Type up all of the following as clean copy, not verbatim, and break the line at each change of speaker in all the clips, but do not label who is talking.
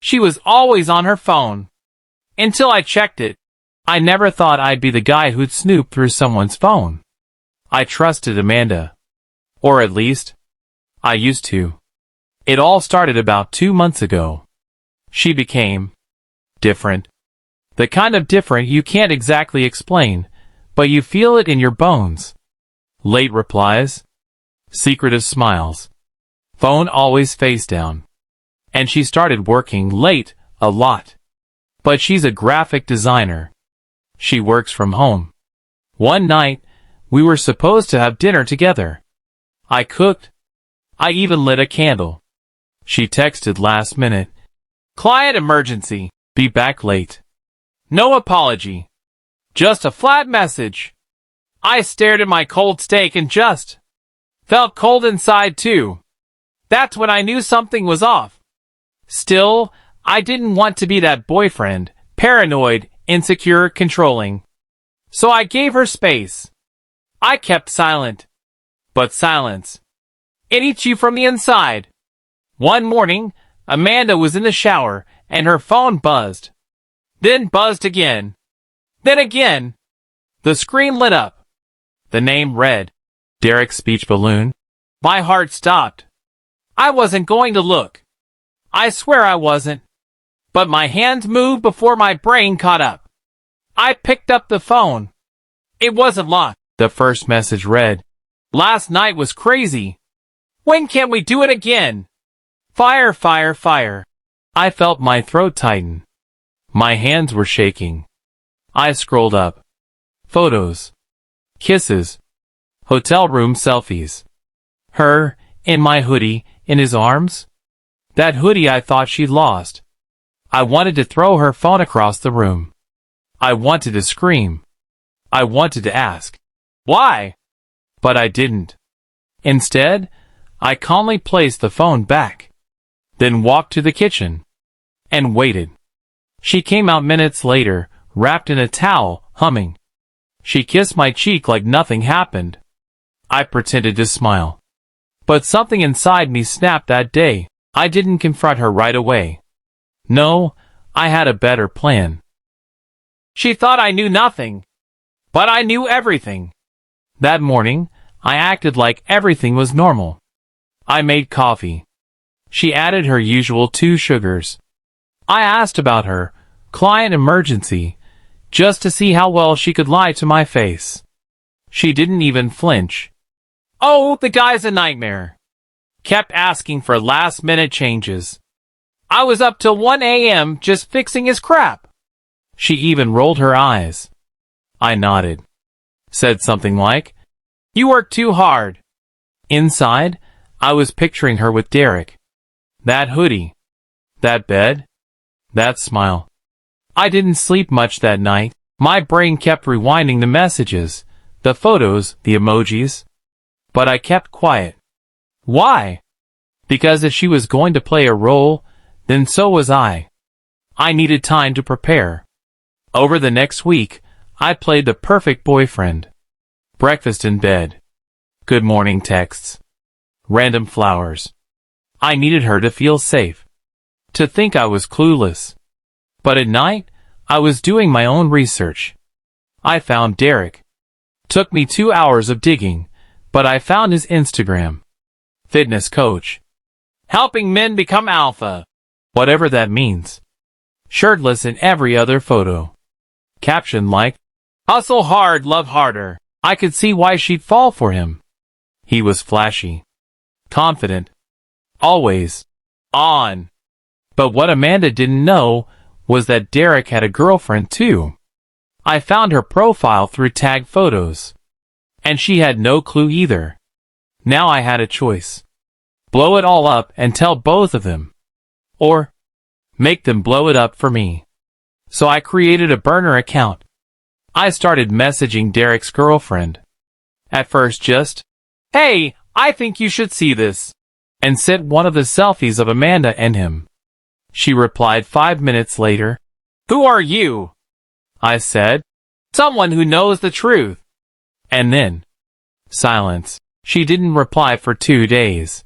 She was always on her phone. Until I checked it. I never thought I'd be the guy who'd snoop through someone's phone. I trusted Amanda. Or at least, I used to. It all started about 2 months ago. She became different. The kind of different you can't exactly explain, but you feel it in your bones. Late replies. Secretive smiles. Phone always face down. And she started working late, a lot. But she's a graphic designer. She works from home. One night, we were supposed to have dinner together. I cooked. I even lit a candle. She texted last minute. Client emergency. Be back late. No apology. Just a flat message. I stared at my cold steak and just felt cold inside too. That's when I knew something was off. Still, I didn't want to be that boyfriend, paranoid, insecure, controlling. So I gave her space. I kept silent. But silence, it eats you from the inside. One morning, Amanda was in the shower and her phone buzzed. Then buzzed again. Then again. The screen lit up. The name read, Derek Speech Balloon. My heart stopped. I wasn't going to look. I swear I wasn't. But my hands moved before my brain caught up. I picked up the phone. It wasn't locked. The first message read, Last night was crazy. When can we do it again? Fire, fire, fire. I felt my throat tighten. My hands were shaking. I scrolled up. Photos. Kisses. Hotel room selfies. Her, in my hoodie, in his arms. That hoodie I thought she'd lost. I wanted to throw her phone across the room. I wanted to scream. I wanted to ask, why? But I didn't. Instead, I calmly placed the phone back. Then walked to the kitchen. And waited. She came out minutes later, wrapped in a towel, humming. She kissed my cheek like nothing happened. I pretended to smile. But something inside me snapped that day. I didn't confront her right away. No, I had a better plan. She thought I knew nothing. But I knew everything. That morning, I acted like everything was normal. I made coffee. She added her usual 2 sugars. I asked about her client emergency, just to see how well she could lie to my face. She didn't even flinch. Oh, the guy's a nightmare. Kept asking for last-minute changes. I was up till 1 a.m. just fixing his crap. She even rolled her eyes. I nodded. Said something like, You work too hard. Inside, I was picturing her with Derek. That hoodie. That bed. That smile. I didn't sleep much that night. My brain kept rewinding the messages, the photos, the emojis. But I kept quiet. Why? Because if she was going to play a role, then so was I. I needed time to prepare. Over the next week, I played the perfect boyfriend. Breakfast in bed. Good morning texts. Random flowers. I needed her to feel safe. To think I was clueless. But at night, I was doing my own research. I found Derek. Took me 2 hours of digging, but I found his Instagram. Fitness coach. Helping men become alpha. Whatever that means. Shirtless in every other photo. Caption like, Hustle hard, love harder. I could see why she'd fall for him. He was flashy. Confident. Always. On. But what Amanda didn't know was that Derek had a girlfriend too. I found her profile through tagged photos. And she had no clue either. Now I had a choice. Blow it all up and tell both of them. Or make them blow it up for me. So I created a burner account. I started messaging Derek's girlfriend. At first just, Hey, I think you should see this. And sent one of the selfies of Amanda and him. She replied 5 minutes later. Who are you? I said. Someone who knows the truth. And then, silence. She didn't reply for 2 days.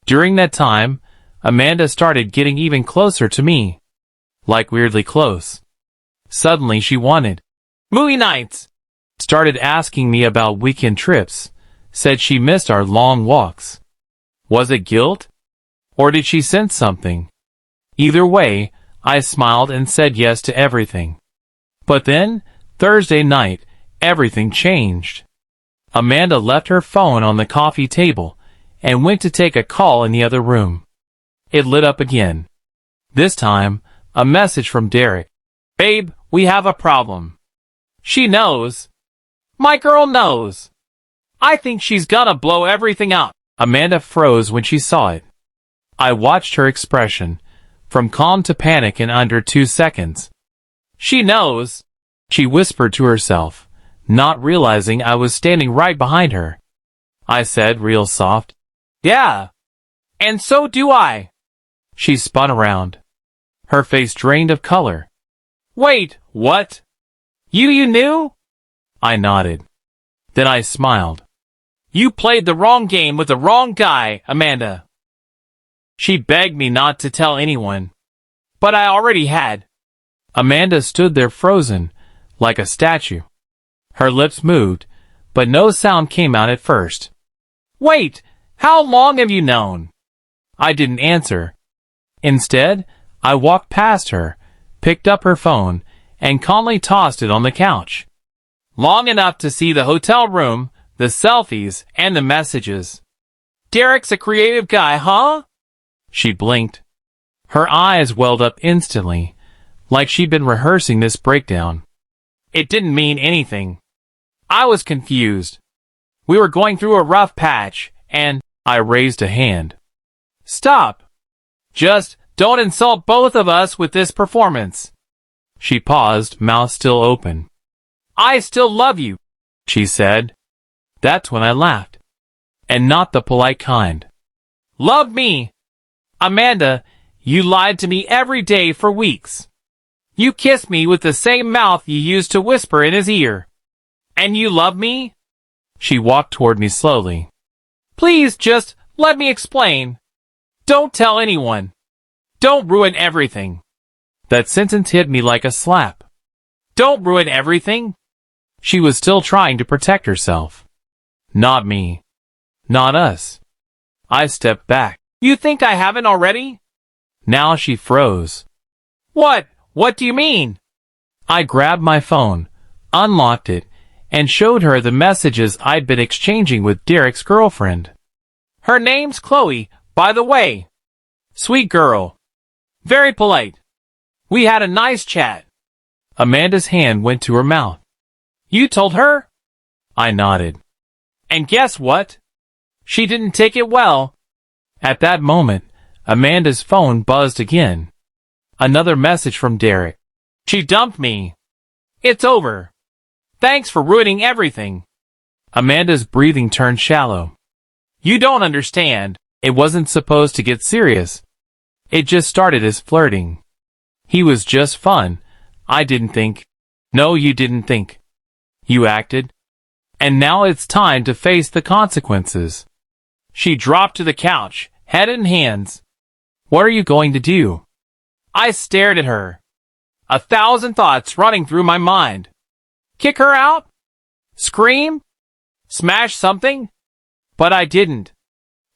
During that time, Amanda started getting even closer to me. Like weirdly close. Suddenly she wanted movie nights. Started asking me about weekend trips. Said she missed our long walks. Was it guilt? Or did she sense something? Either way, I smiled and said yes to everything. But then, Thursday night, everything changed. Amanda left her phone on the coffee table and went to take a call in the other room. It lit up again. This time, a message from Derek. Babe, we have a problem. She knows. My girl knows. I think she's gonna blow everything up. Amanda froze when she saw it. I watched her expression, from calm to panic in under 2 seconds. She knows, she whispered to herself, not realizing I was standing right behind her. I said real soft, yeah, and so do I. She spun around. Her face drained of color. Wait, what? You knew? I nodded. Then I smiled. You played the wrong game with the wrong guy, Amanda. She begged me not to tell anyone. But I already had. Amanda stood there frozen, like a statue. Her lips moved, but no sound came out at first. Wait, how long have you known? I didn't answer. Instead, I walked past her, picked up her phone, and calmly tossed it on the couch. Long enough to see the hotel room, the selfies, and the messages. Derek's a creative guy, huh? She blinked. Her eyes welled up instantly, like she'd been rehearsing this breakdown. It didn't mean anything. I was confused. We were going through a rough patch, and I raised a hand. Stop. Just don't insult both of us with this performance. She paused, mouth still open. I still love you, she said. That's when I laughed. And not the polite kind. Love me. Amanda, you lied to me every day for weeks. You kissed me with the same mouth you used to whisper in his ear. And you love me? She walked toward me slowly. Please just let me explain. Don't tell anyone. Don't ruin everything. That sentence hit me like a slap. Don't ruin everything. She was still trying to protect herself. Not me. Not us. I stepped back. You think I haven't already? Now she froze. What? What do you mean? I grabbed my phone, unlocked it, and showed her the messages I'd been exchanging with Derek's girlfriend. Her name's Chloe, by the way. Sweet girl. Very polite. We had a nice chat. Amanda's hand went to her mouth. You told her? I nodded. And guess what? She didn't take it well. At that moment, Amanda's phone buzzed again. Another message from Derek. She dumped me. It's over. Thanks for ruining everything. Amanda's breathing turned shallow. You don't understand. It wasn't supposed to get serious. It just started as flirting. He was just fun. I didn't think. No, you didn't think. You acted. And now it's time to face the consequences. She dropped to the couch, head in hands. What are you going to do? I stared at her. 1,000 thoughts running through my mind. Kick her out? Scream? Smash something? But I didn't.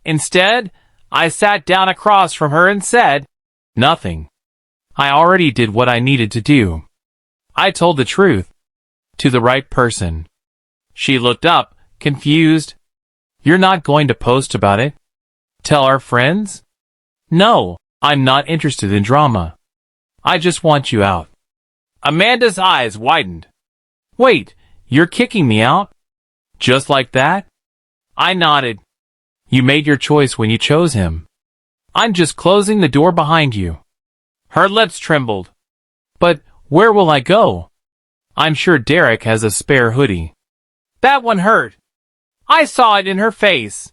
Instead, I sat down across from her and said, nothing. I already did what I needed to do. I told the truth. To the right person. She looked up, confused. You're not going to post about it? Tell our friends? No, I'm not interested in drama. I just want you out. Amanda's eyes widened. Wait, you're kicking me out? Just like that? I nodded. You made your choice when you chose him. I'm just closing the door behind you. Her lips trembled. But where will I go? I'm sure Derek has a spare hoodie. That one hurt. I saw it in her face.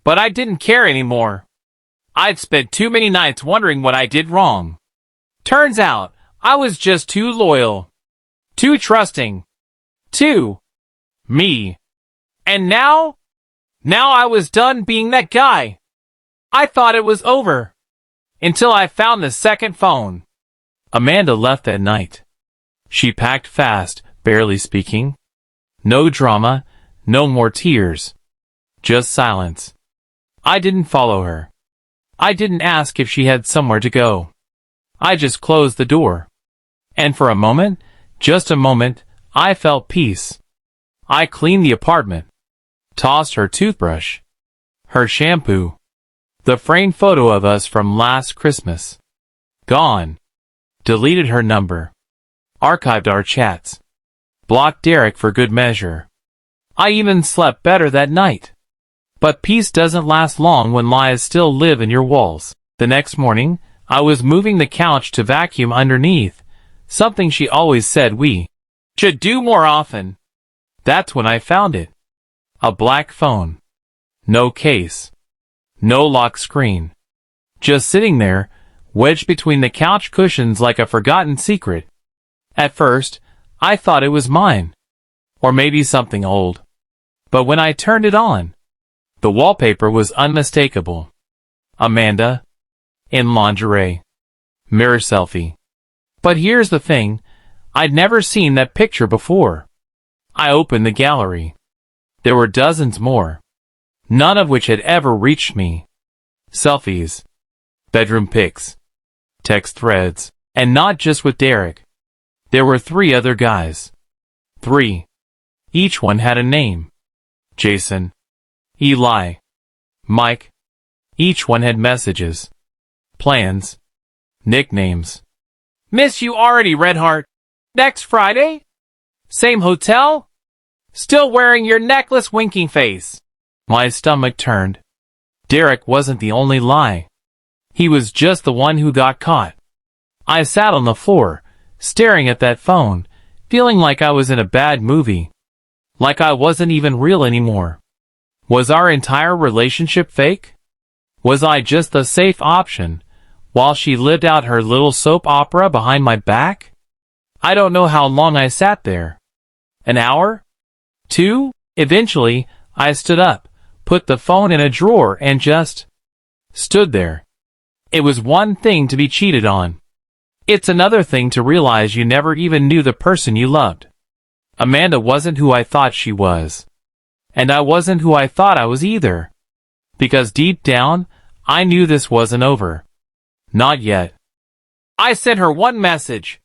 But I didn't care anymore. I'd spent too many nights wondering what I did wrong. Turns out, I was just too loyal. Too trusting. Too me. And now I was done being that guy. I thought it was over. until I found the second phone. Amanda left that night. She packed fast, barely speaking. No drama, no more tears. Just silence. I didn't follow her. I didn't ask if she had somewhere to go. I just closed the door. And for a moment, just a moment, I felt peace. I cleaned the apartment. Tossed her toothbrush. Her shampoo. The framed photo of us from last Christmas. Gone. Deleted her number. Archived our chats. Blocked Derek for good measure. I even slept better that night. But peace doesn't last long when lies still live in your walls. The next morning, I was moving the couch to vacuum underneath, something she always said we should do more often. That's when I found it. A black phone. No case. No lock screen. Just sitting there, wedged between the couch cushions like a forgotten secret. At first, I thought it was mine. Or maybe something old. But when I turned it on, the wallpaper was unmistakable. Amanda. In lingerie. Mirror selfie. But here's the thing, I'd never seen that picture before. I opened the gallery. There were dozens more. None of which had ever reached me. Selfies. Bedroom pics. Text threads. And not just with Derek. There were 3 other guys. 3. Each one had a name. Jason. Eli. Mike. Each one had messages. Plans. Nicknames. Miss you already, Redheart. Next Friday? Same hotel? Still wearing your necklace, winking face. My stomach turned. Derek wasn't the only lie. He was just the one who got caught. I sat on the floor, staring at that phone, feeling like I was in a bad movie. Like I wasn't even real anymore. Was our entire relationship fake? Was I just the safe option, while she lived out her little soap opera behind my back? I don't know how long I sat there. An hour? 2? Eventually, I stood up, put the phone in a drawer and just stood there. It was one thing to be cheated on. It's another thing to realize you never even knew the person you loved. Amanda wasn't who I thought she was. And I wasn't who I thought I was either. Because deep down, I knew this wasn't over. Not yet. I sent her one message.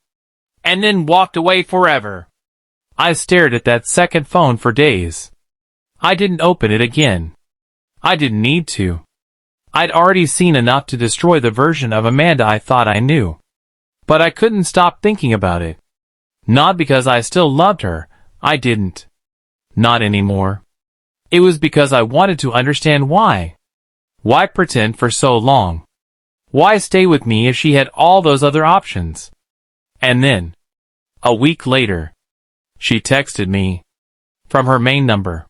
And then walked away forever. I stared at that second phone for days. I didn't open it again. I didn't need to. I'd already seen enough to destroy the version of Amanda I thought I knew. But I couldn't stop thinking about it. Not because I still loved her, I didn't. Not anymore. It was because I wanted to understand why. Why pretend for so long? Why stay with me if she had all those other options? And then, a week later, she texted me. From her main number.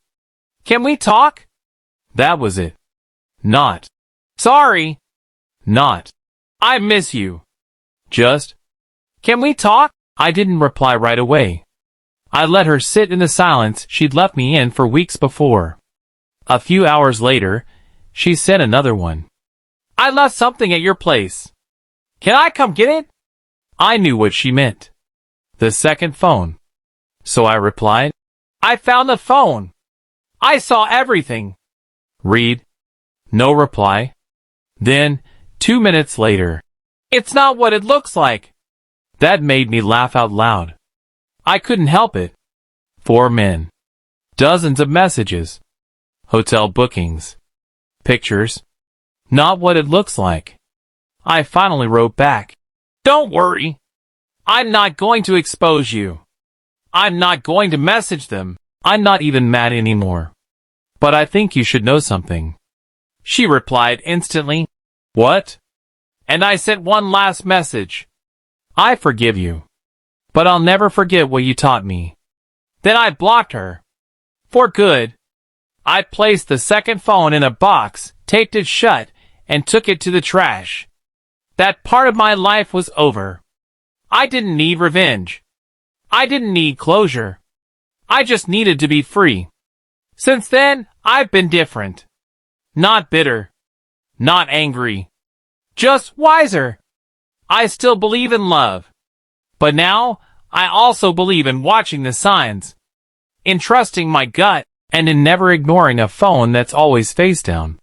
Can we talk? That was it. Not. Sorry. Not. I miss you. Just. Can we talk? I didn't reply right away. I let her sit in the silence she'd left me in for weeks before. A few hours later, she sent another one. I left something at your place. Can I come get it? I knew what she meant. The second phone. So I replied, I found the phone. I saw everything. Read. No reply. Then, 2 minutes later. It's not what it looks like. That made me laugh out loud. I couldn't help it. 4 men. Dozens of messages. Hotel bookings. Pictures. Not what it looks like. I finally wrote back. Don't worry. I'm not going to expose you. I'm not going to message them. I'm not even mad anymore. But I think you should know something. She replied instantly. What? And I sent one last message. I forgive you. But I'll never forget what you taught me. Then I blocked her. For good. I placed the second phone in a box, taped it shut, and took it to the trash. That part of my life was over. I didn't need revenge. I didn't need closure. I just needed to be free. Since then, I've been different. Not bitter. Not angry. just wiser. I still believe in love. But now, I also believe in watching the signs, in trusting my gut, and in never ignoring a phone that's always face down.